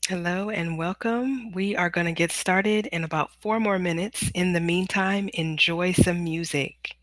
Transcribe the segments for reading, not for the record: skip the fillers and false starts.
Hello and welcome. We are going to get started in about 4 more minutes. In the meantime, enjoy some music.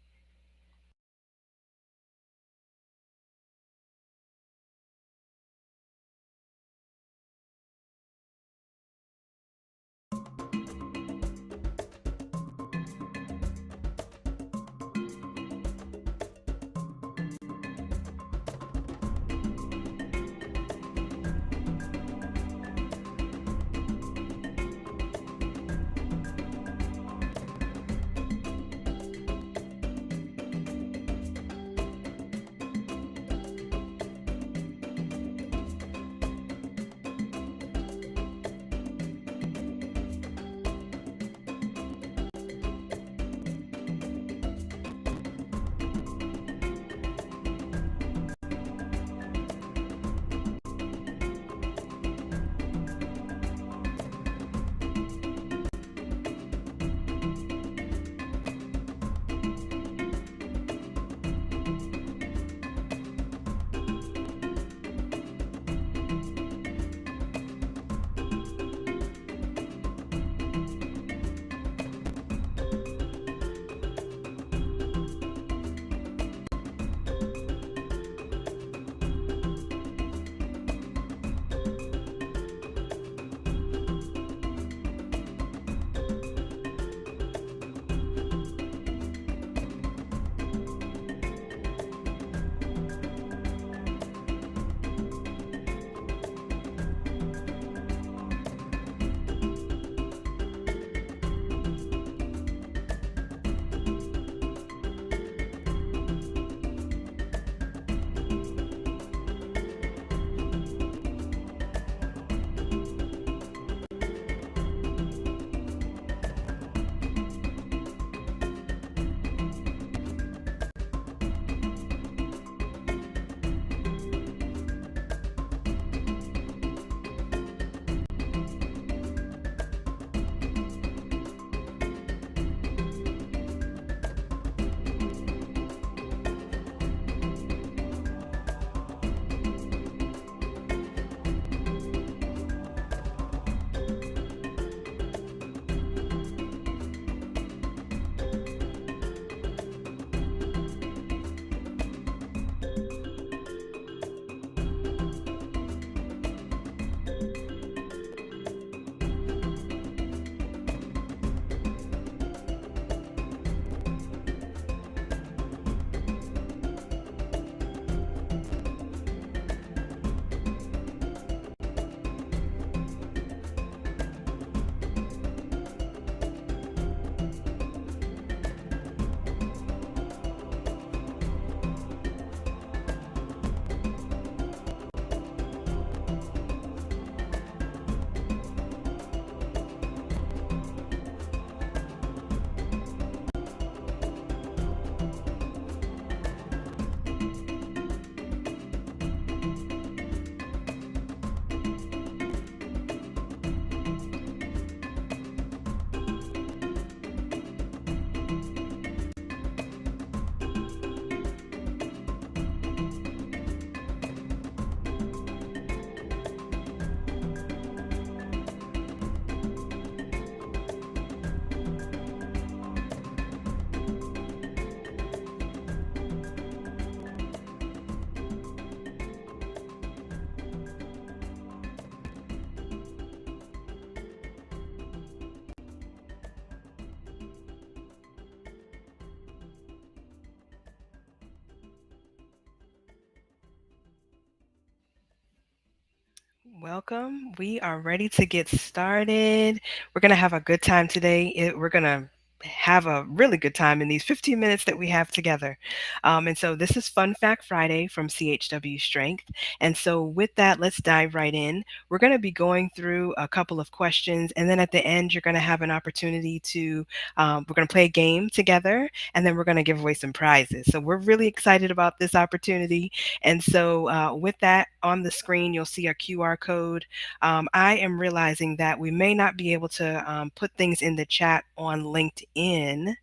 Welcome. We are ready to get started. We're going to have a good time today. We're going to have a really good time in these 15 minutes that we have together. And so this is Fun Fact Friday from CHW Strength. And so with that, let's dive right in. We're going to be going through a couple of questions. And then at the end, you're going to have an opportunity to, we're going to play a game together. And then we're going to give away some prizes. So we're really excited about this opportunity. And so with that, on the screen, you'll see a QR code. I am realizing that we may not be able to put things in the chat on LinkedIn,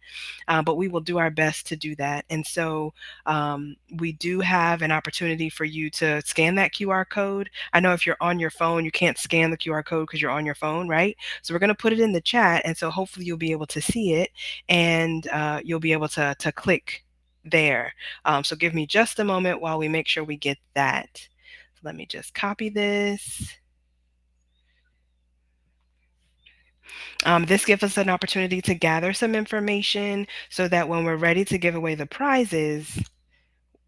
but we will do our best to do that. And so we do have an opportunity for you to scan that QR code. I know if you're on your phone, you can't scan the QR code because you're on your phone, right? So we're going to put it in the chat. And so hopefully you'll be able to see it, and you'll be able to click there. So give me just a moment while we make sure we get that. So let me just copy this. This gives us an opportunity to gather some information so that when we're ready to give away the prizes,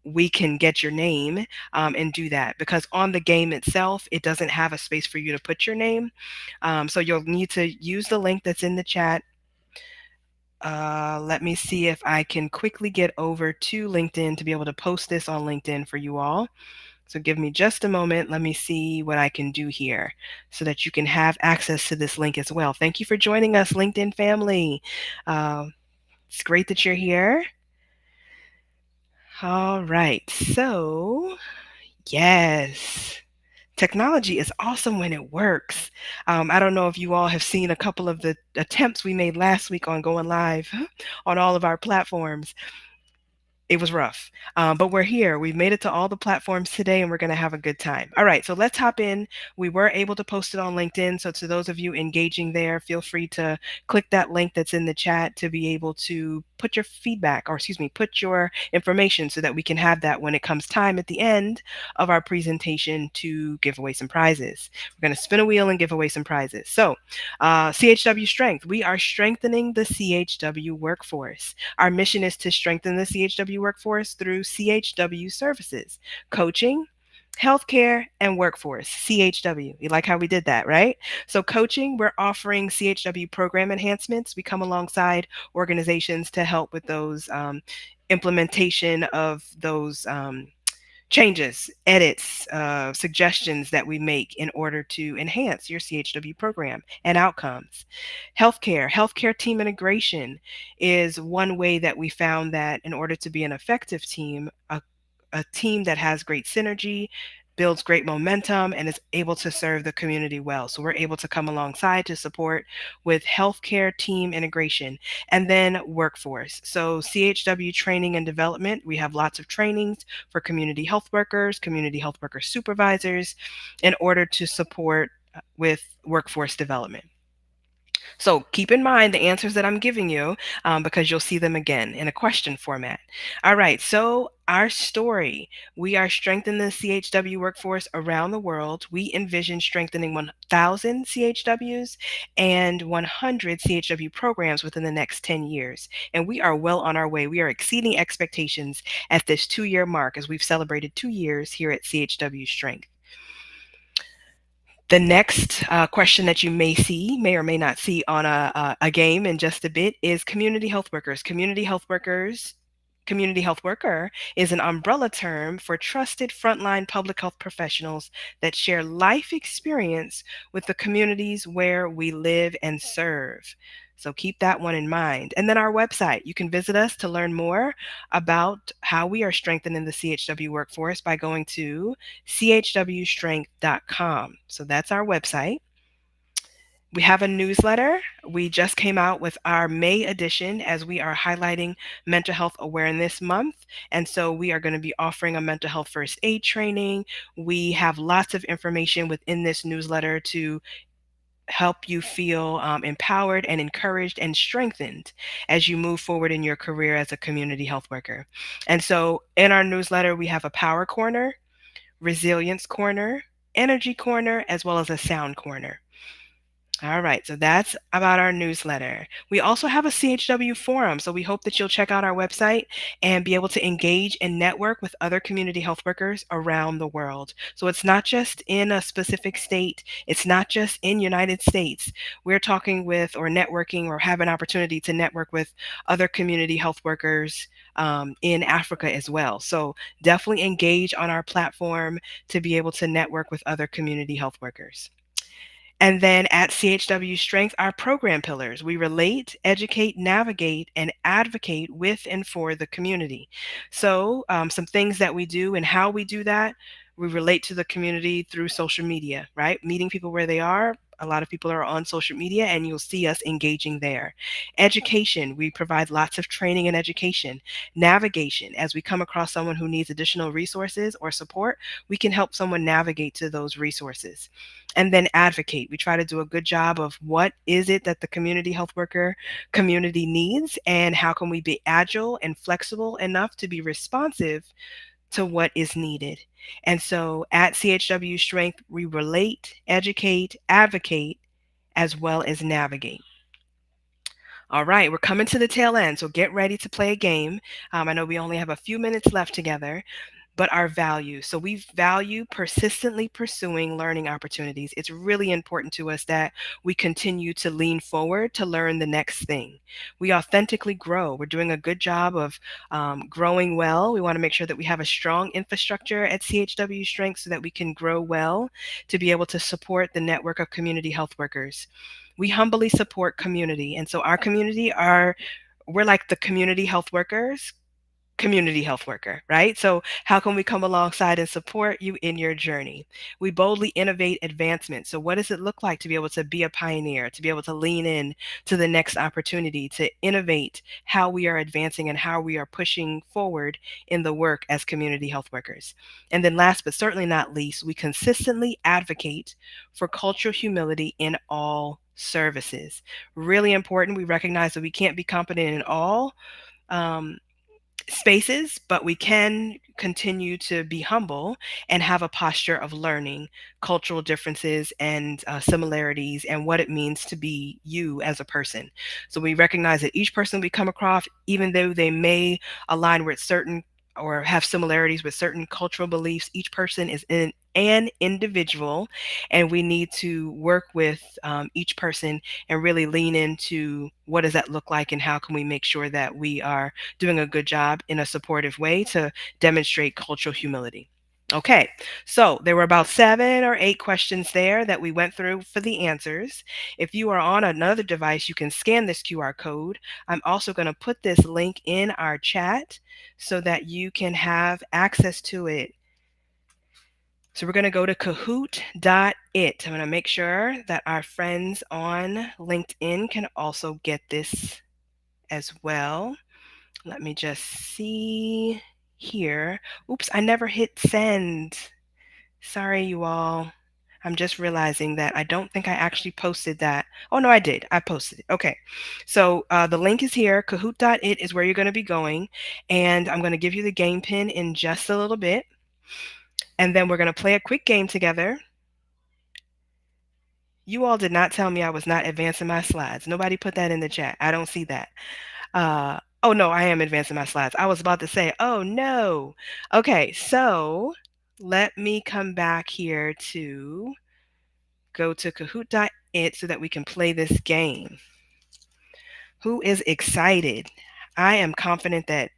we can get your name and do that, because on the game itself, it doesn't have a space for you to put your name. So you'll need to use the link that's in the chat. Let me see if I can quickly get over to LinkedIn to be able to post this on LinkedIn for you all. So give me just a moment. Let me see what I can do here so that you can have access to this link as well. Thank you for joining us, LinkedIn family. Uh, it's great that you're here. All right. So, yes. Technology is awesome when it works. I don't know if you all have seen a couple of the attempts we made last week on going live on all of our platforms. It was rough, but we're here. We've made it to all the platforms today, and we're going to have a good time. All right, so let's hop in. We were able to post it on LinkedIn, so to those of you engaging there, feel free to click that link that's in the chat to be able to put your feedback, or excuse me, put your information so that we can have that when it comes time at the end of our presentation to give away some prizes. We're going to spin a wheel and give away some prizes. So, CHW Strength, we are strengthening the CHW workforce. Our mission is to strengthen the CHW workforce through CHW services, coaching, healthcare, and workforce. CHW. You like how we did that, right? So, coaching, we're offering CHW program enhancements. We come alongside organizations to help with those implementation of those changes, edits, suggestions that we make in order to enhance your CHW program and outcomes. Healthcare team integration is one way that we found that in order to be an effective team, a team that has great synergy, builds great momentum, and is able to serve the community well. So we're able to come alongside to support with healthcare team integration. And then workforce. So CHW training and development, we have lots of trainings for community health workers, community health worker supervisors, in order to support with workforce development. So keep in mind the answers that I'm giving you, because you'll see them again in a question format. All right, so our story. We are strengthening the CHW workforce around the world. We envision strengthening 1,000 CHWs and 100 CHW programs within the next 10 years. And we are well on our way. We are exceeding expectations at this 2-year mark as we've celebrated 2 years here at CHW Strength. The next question that you may or may not see on a game in just a bit is community health workers. Community health worker is an umbrella term for trusted frontline public health professionals that share life experience with the communities where we live and serve. So keep that one in mind. And then our website, you can visit us to learn more about how we are strengthening the CHW workforce by going to chwstrength.com. So that's our website. We have a newsletter. We just came out with our May edition as we are highlighting Mental Health Awareness Month. And so we are going to be offering a mental health first aid training. We have lots of information within this newsletter to help you feel empowered and encouraged and strengthened as you move forward in your career as a community health worker. And so in our newsletter, we have a power corner, resilience corner, energy corner, as well as a sound corner. All right, so that's about our newsletter. We also have a CHW forum, so we hope that you'll check out our website and be able to engage and network with other community health workers around the world. So it's not just in a specific state, it's not just in United States. We're talking with or networking or have an opportunity to network with other community health workers in Africa as well. So definitely engage on our platform to be able to network with other community health workers. And then at CHW Strength, our program pillars, we relate, educate, navigate, and advocate with and for the community. So some things that we do and how we do that, We relate to the community through social media, right? Meeting people where they are. A lot of people are on social media, and you'll see us engaging there. Education, we provide lots of training and education. Navigation, as we come across someone who needs additional resources or support, we can help someone navigate to those resources. And then advocate, we try to do a good job of what is it that the community health worker community needs, and how can we be agile and flexible enough to be responsive to what is needed. And so at CHW Strength, we relate, educate, advocate, as well as navigate. All right, we're coming to the tail end, so get ready to play a game. I know we only have a few minutes left together, but our values. So we value persistently pursuing learning opportunities. It's really important to us that we continue to lean forward to learn the next thing. We authentically grow. We're doing a good job of growing well. We want to make sure that we have a strong infrastructure at CHW Strength so that we can grow well to be able to support the network of community health workers. We humbly support community. And so our community are, we're like the community health worker, right? So, how can we come alongside and support you in your journey? We boldly innovate advancement. So, what does it look like to be able to be a pioneer, to be able to lean in to the next opportunity, to innovate how we are advancing and how we are pushing forward in the work as community health workers? And then, last but certainly not least, we consistently advocate for cultural humility in all services. Really important. We recognize that we can't be competent in all. Um, Spaces, but we can continue to be humble and have a posture of learning cultural differences and similarities and what it means to be you as a person. So we recognize that each person we come across, even though they may align with certain or have similarities with certain cultural beliefs, each person is an individual, and we need to work with each person and really lean into what does that look like and how can we make sure that we are doing a good job in a supportive way to demonstrate cultural humility. Okay, so there were about 7 or 8 questions there that we went through for the answers. If you are on another device, you can scan this QR code. I'm also going to put this link in our chat so that you can have access to it. So we're going to go to kahoot.it. I'm going to make sure that our friends on LinkedIn can also get this as well. Let me just see here. Oops, I never hit send. Sorry, you all. I'm just realizing that I don't think I actually posted that. Oh, no, I did. I posted it. Okay. So the link is here. Kahoot.it is where you're going to be going. And I'm going to give you the game pin in just a little bit. And then we're going to play a quick game together. You all did not tell me I was not advancing my slides. Nobody put that in the chat. I don't see that. Oh no, I am advancing my slides. I was about to say, oh no. Okay, so let me come back here to go to kahoot.it so that we can play this game. Who is excited? I am confident that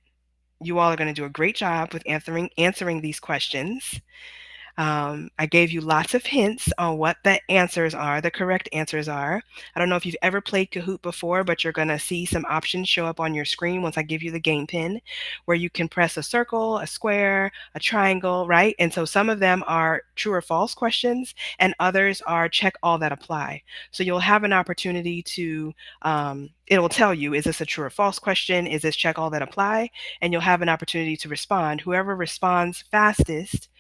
you all are going to do a great job with answering these questions. I gave you lots of hints on what the answers are, the correct answers are. I don't know if you've ever played Kahoot before, but you're going to see some options show up on your screen once I give you the game pin, where you can press a circle, a square, a triangle, right? And so some of them are true or false questions, and others are check all that apply. So you'll have an opportunity to, it will tell you, is this a true or false question? Is this check all that apply? And you'll have an opportunity to respond. Whoever responds fastest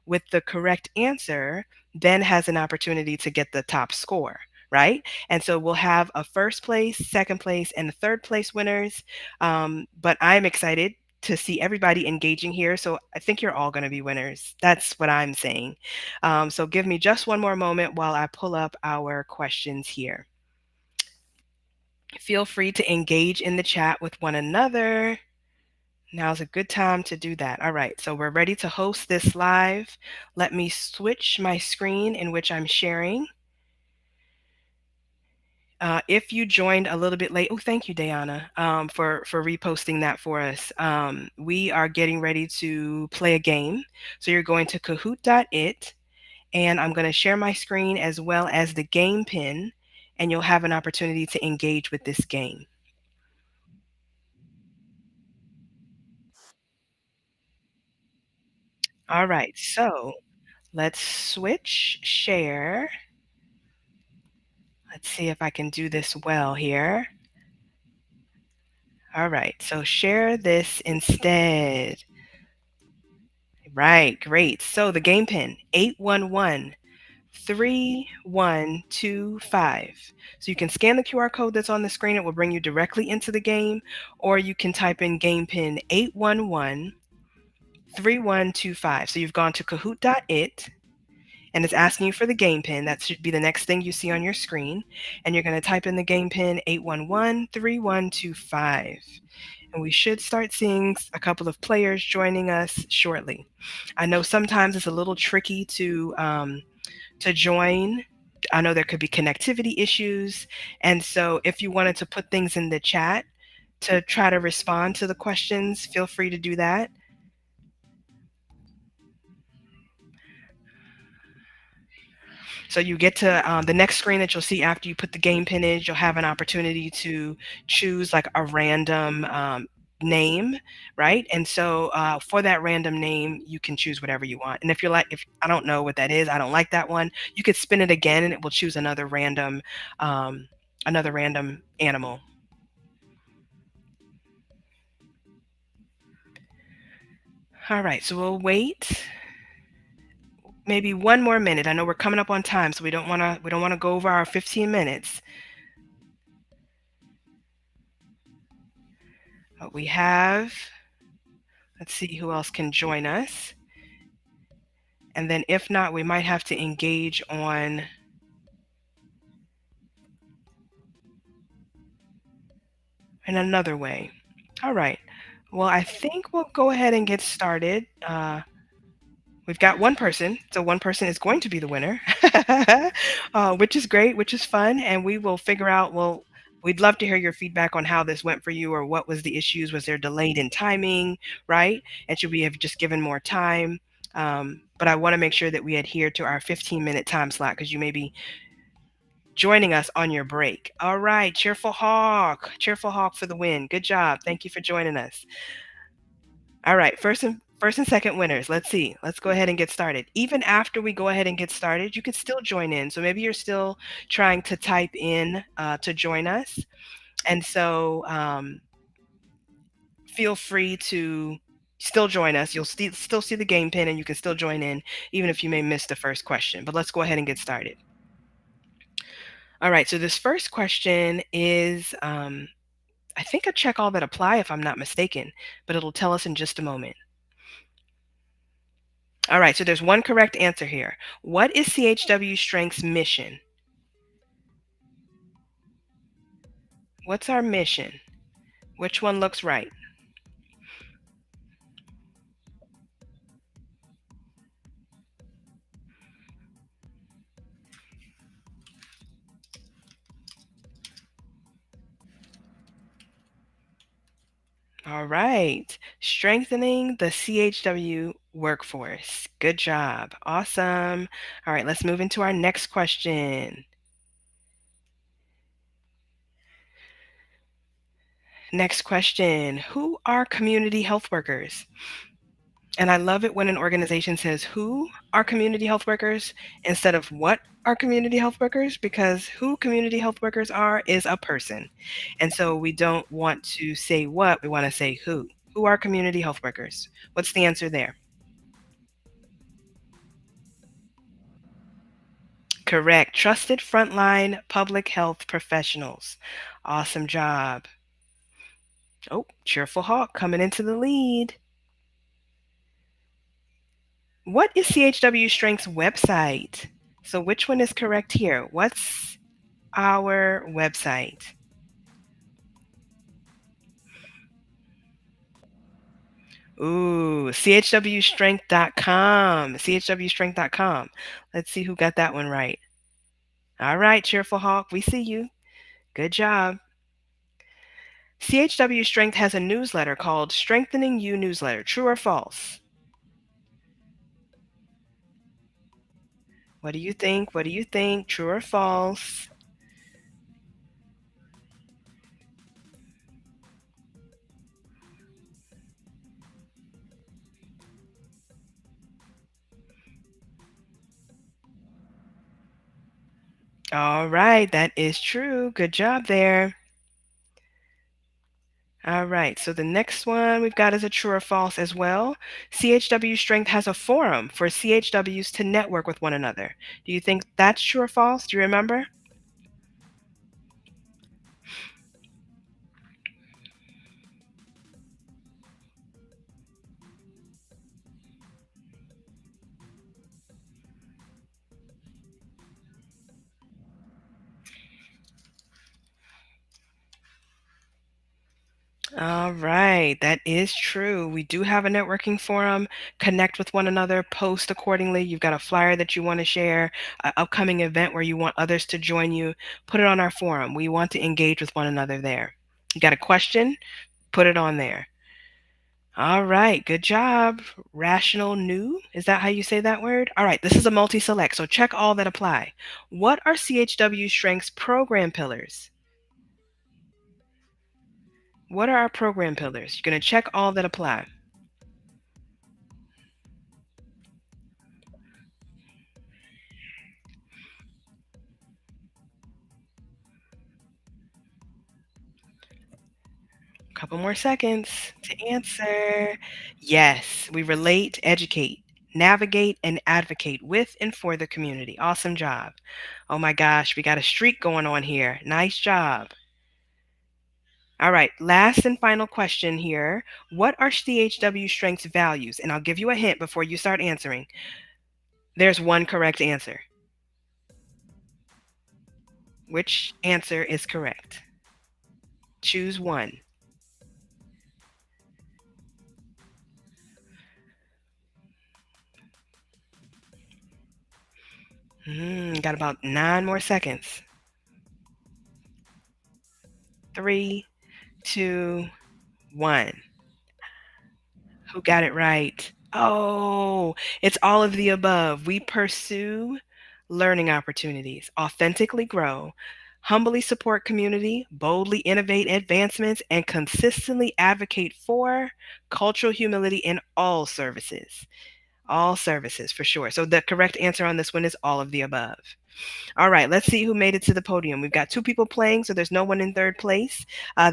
with the correct answer then has an opportunity to get the top score, right? And so we'll have a first place, second place, and a third place winners. But I'm excited to see everybody engaging here. So I think you're all going to be winners. That's what I'm saying. So give me just one more moment while I pull up our questions here. Feel free to engage in the chat with one another. Now's a good time to do that. All right, so we're ready to host this live. Let me switch my screen in which I'm sharing. If you joined a little bit late, oh, thank you, Diana, for reposting that for us. We are getting ready to play a game. So you're going to kahoot.it, and I'm going to share my screen as well as the game pin, and you'll have an opportunity to engage with this game. All right, so Let's switch share. Let's see if I can do this well here. All right, so share this instead. Right, great. So the game pin, 811-3125. So you can scan the QR code that's on the screen. It will bring you directly into the game, or you can type in game pin 811-3125. So you've gone to kahoot.it, and it's asking you for the game pin. That should be the next thing you see on your screen. And you're going to type in the game pin 811-3125. And we should start seeing a couple of players joining us shortly. I know sometimes it's a little tricky to join. I know there could be connectivity issues. And so if you wanted to put things in the chat to try to respond to the questions, feel free to do that. So you get to the next screen that you'll see after you put the game pin in, you'll have an opportunity to choose like a random name, right? And so for that random name, you can choose whatever you want. And if you're like, if I don't know what that is, I don't like that one, you could spin it again and it will choose um, another random animal. All right, so we'll wait maybe one more minute. I know we're coming up on time, so we don't want to go over our 15 minutes. But we have, let's see who else can join us. And then if not, we might have to engage on in another way. All right. Well, I think we'll go ahead and get started. We've got one person, so one person is going to be the winner, which is great, which is fun, and we will figure out. Well, we'd love to hear your feedback on how this went for you, or what was the issues. Was there delayed in timing, right? And should we have just given more time? But I want to make sure that we adhere to our 15-minute time slot because you may be joining us on your break. All right, Cheerful Hawk for the win. Good job. Thank you for joining us. All right, first and second winners. Let's see. Let's go ahead and get started. Even after we go ahead and get started, you could still join in. So maybe you're still trying to type in to join us, and so feel free to still join us. You'll still see the game pin, and you can still join in, even if you may miss the first question. But let's go ahead and get started. All right. So this first question is, I think a check all that apply if I'm not mistaken, but it'll tell us in just a moment. All right, so there's one correct answer here. What is CHW Strength's mission? What's our mission? Which one looks right? All right, strengthening the CHW workforce. Good job. Awesome. All right, let's move into our next question. Next question. Who are community health workers? And I love it when an organization says who are community health workers instead of what are community health workers, because who community health workers are is a person. And so we don't want to say what, we want to say who. Who are community health workers? What's the answer there? Correct. Trusted frontline public health professionals. Awesome job. Oh, Cheerful Hawk coming into the lead. What is CHW Strength's website? So which one is correct here? What's our website? Ooh, chwstrength.com. chwstrength.com. Let's see who got that one right. All right, Cheerful Hawk, we see you. Good job. CHW Strength has a newsletter called Strengthening You Newsletter. True or false? What do you think? What do you think? True or false? All right, that is true. Good job there. All right, so the next one we've got is a true or false as well. CHW Strength has a forum for CHWs to network with one another. Do you think that's true or false? Do you remember? All right, that is true. We do have a networking forum. Connect with one another, post accordingly. You've got a flyer that you want to share, an upcoming event where you want others to join you. Put it on our forum. We want to engage with one another there. You got a question? Put it on there. All right, good job. Rational new. Is that how you say that word? All right, this is a multi-select, so check all that apply. What are CHW Strength's program pillars? What are our program pillars? You're going to check all that apply. Couple more seconds to answer. Yes, we relate, educate, navigate, and advocate with and for the community. Awesome job. Oh my gosh, we got a streak going on here. Nice job. All right, last and final question here. What are CHW Strength's values? And I'll give you a hint before you start answering. There's one correct answer. Which answer is correct? Choose one. Got about 9 more seconds. 3, 2, 1. Who got it right? Oh, it's all of the above. We pursue learning opportunities, authentically grow, humbly support community, boldly innovate advancements, and consistently advocate for cultural humility in all services. All services, for sure. So the correct answer on this one is all of the above. All right, let's see who made it to the podium. We've got two people playing, so there's no one in third place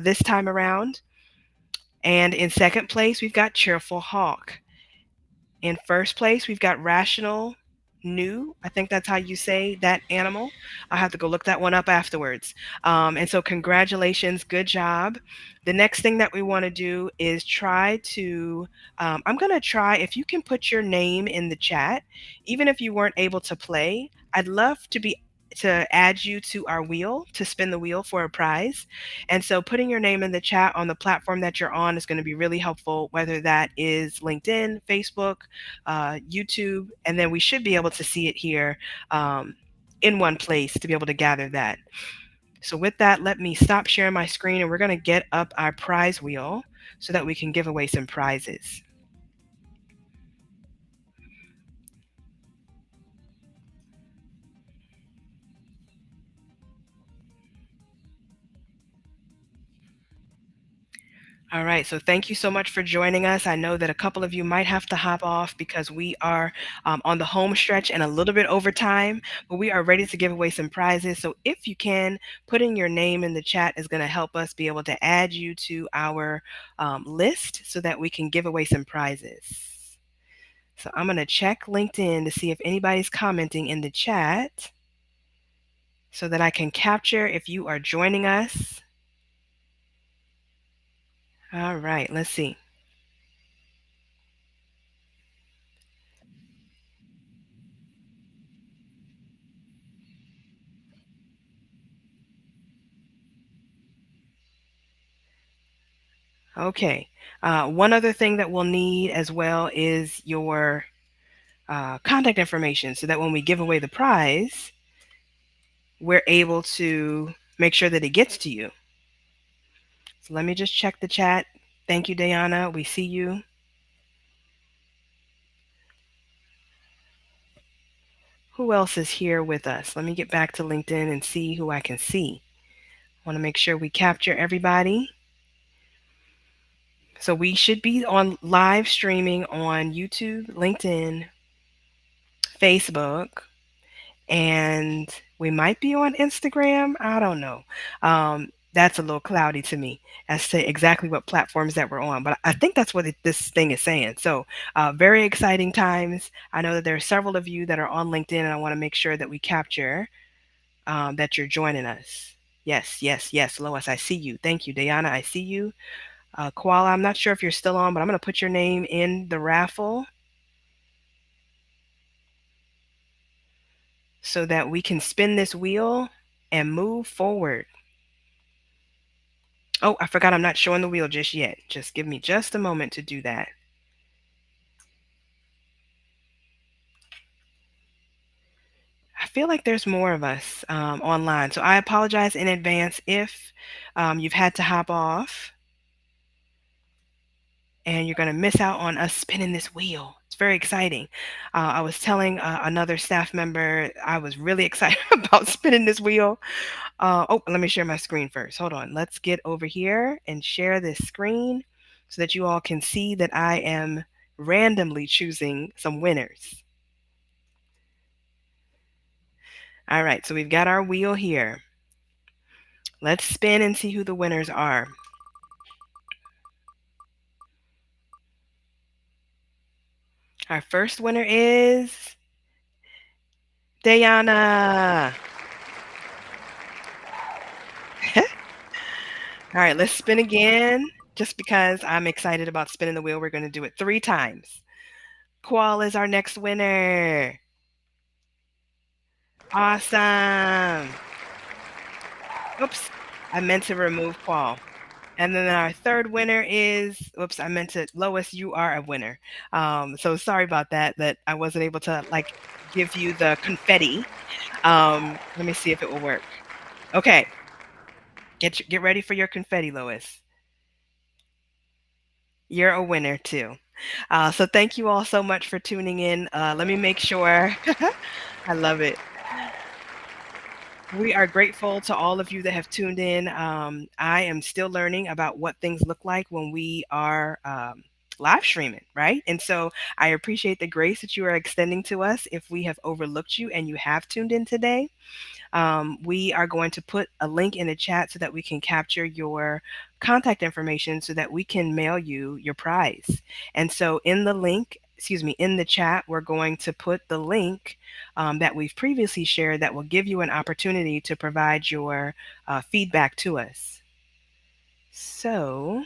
this time around. And in second place, we've got Cheerful Hawk. In first place, we've got Rational New. I think that's how you say that animal. I'll have to go look that one up afterwards. And so, congratulations, good job. The next thing that we want to do is try to. I'm going to try if you can put your name in the chat, even if you weren't able to play. I'd love to add you to our wheel to spin the wheel for a prize. And so putting your name in the chat on the platform that you're on is going to be really helpful, whether that is LinkedIn, Facebook, YouTube, and then we should be able to see it here in one place to be able to gather that. So with that, let me stop sharing my screen and we're going to get up our prize wheel so that we can give away some prizes. All right, so thank you so much for joining us. I know that a couple of you might have to hop off because we are on the home stretch and a little bit over time, but we are ready to give away some prizes. So if you can, putting your name in the chat is going to help us be able to add you to our list so that we can give away some prizes. So I'm going to check LinkedIn to see if anybody's commenting in the chat so that I can capture if you are joining us. All right, let's see. Okay. One other thing that we'll need as well is your contact information so that when we give away the prize, we're able to make sure that it gets to you. So let me just check the chat. Thank you, Diana. We see you. Who else is here with us? Let me get back to LinkedIn and see who I can see. I want to make sure we capture everybody. So we should be on live streaming on YouTube, LinkedIn, Facebook, and we might be on Instagram. I don't know. That's a little cloudy to me as to exactly what platforms that we're on, but I think that's what this thing is saying. So, very exciting times. I know that there are several of you that are on LinkedIn, and I want to make sure that we capture that you're joining us. Yes, yes, yes, Lois, I see you. Thank you, Diana. I see you. Koala, I'm not sure if you're still on, but I'm going to put your name in the raffle so that we can spin this wheel and move forward. Oh, I forgot I'm not showing the wheel just yet. Just give me just a moment to do that. I feel like there's more of us online, so I apologize in advance if you've had to hop off and you're going to miss out on us spinning this wheel. It's very exciting. I was telling another staff member I was really excited about spinning this wheel. Oh, let me share my screen first. Hold on. Let's get over here and share this screen so that you all can see that I am randomly choosing some winners. All right, so we've got our wheel here. Let's spin and see who the winners are. Our first winner is Diana. All right, let's spin again. Just because I'm excited about spinning the wheel, we're going to do it 3 times. Qual is our next winner. Awesome. Oops, I meant to remove Qual. And then our third winner is, whoops, I meant to, Lois, you are a winner. So sorry about that I wasn't able to like give you the confetti. Let me see if it will work. Okay, get ready for your confetti, Lois. You're a winner too. So thank you all so much for tuning in. Let me make sure. I love it. We are grateful to all of you that have tuned in. I am still learning about what things look like when we are live streaming, right? And so I appreciate the grace that you are extending to us if we have overlooked you and you have tuned in today. We are going to put a link in the chat so that we can capture your contact information so that we can mail you your prize. And so in the link, excuse me, in the chat, we're going to put the link that we've previously shared that will give you an opportunity to provide your feedback to us. So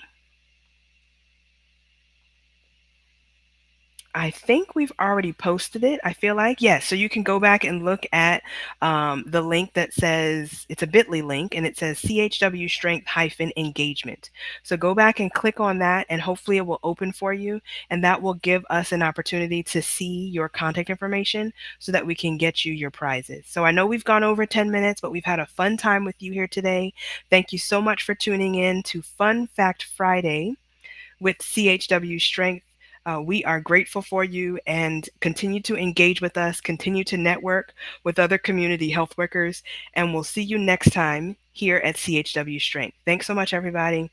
I think we've already posted it. I feel like, yes. So you can go back and look at the link that says it's a bit.ly link and it says CHW Strength -engagement. So go back and click on that and hopefully it will open for you. And that will give us an opportunity to see your contact information so that we can get you your prizes. So I know we've gone over 10 minutes, but we've had a fun time with you here today. Thank you so much for tuning in to Fun Fact Friday with CHW Strength. We are grateful for you and continue to engage with us, continue to network with other community health workers, and we'll see you next time here at CHW Strength. Thanks so much, everybody.